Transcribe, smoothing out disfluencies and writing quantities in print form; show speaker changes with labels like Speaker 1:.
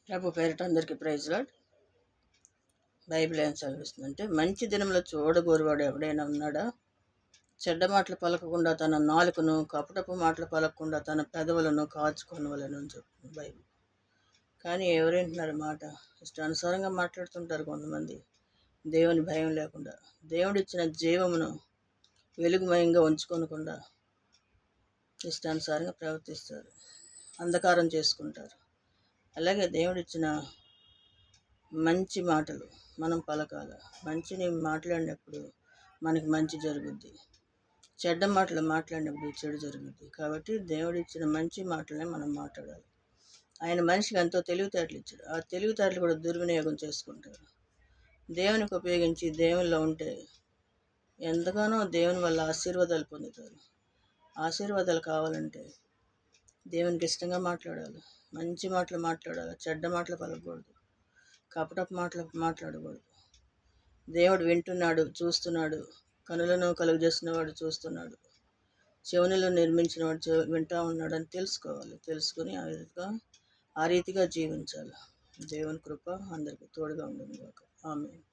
Speaker 1: ప్రభు పేరిట అందరికీ praise lord. Bible ఏం చదివిస్తుందంటే, మంచి దినంలో చూడగోరువాడు ఎవడైనా ఉన్నాడా? చెడ్డ మాటలు పలకకుండా తన నాలుకను, కపటపు మాటలు పలకకుండా తన పెదవులను కాచుకొనవలెను అని చెప్తుంది బైబిల్. కానీ ఎవరేంటున్నారు మాట? ఇష్టానుసారంగా మాట్లాడుతుంటారు కొంతమంది, దేవుని భయం లేకుండా. దేవుడిచ్చిన జీవమును వెలుగుమయంగా ఉంచుకోనకుండా ఇష్టానుసారంగా ప్రవర్తిస్తారు, అంధకారం చేసుకుంటారు. అలాగే దేవుడిచ్చిన మంచి మాటలు మనం పలకాలి. మంచిని మాట్లాడినప్పుడు మనకి మంచి జరుగుద్ది, చెడ్డ మాటలు మాట్లాడినప్పుడు చెడు జరుగుద్ది. కాబట్టి దేవుడిచ్చిన మంచి మాటలనే మనం మాట్లాడాలి. ఆయన మనిషికి ఎంతో తెలివితేటలు ఇచ్చాడు. ఆ తెలివితేటలు కూడా దుర్వినియోగం చేసుకుంటారు. దేవునికి ఉపయోగించి దేవునిలో ఉంటే ఎంతగానో దేవుని వల్ల ఆశీర్వాదాలు పొందుతారు. ఆశీర్వాదాలు కావాలంటే దేవునికి ఇష్టంగా మాట్లాడాలి, మంచి మాటలు మాట్లాడాలి, చెడ్డ మాటలు పలకూడదు, కపటపు మాటలు మాట్లాడకూడదు. దేవుడు వింటున్నాడు, చూస్తున్నాడు. కనులను కలుగజేసిన వాడు చూస్తున్నాడు, చెవులను నిర్మించిన వాడు వింటా ఉన్నాడు అని తెలుసుకోవాలి. తెలుసుకుని ఆ రీతిగా జీవించాలి. దేవుని కృప అందరికీ తోడుగా ఉంటుంది. ఆమేన్.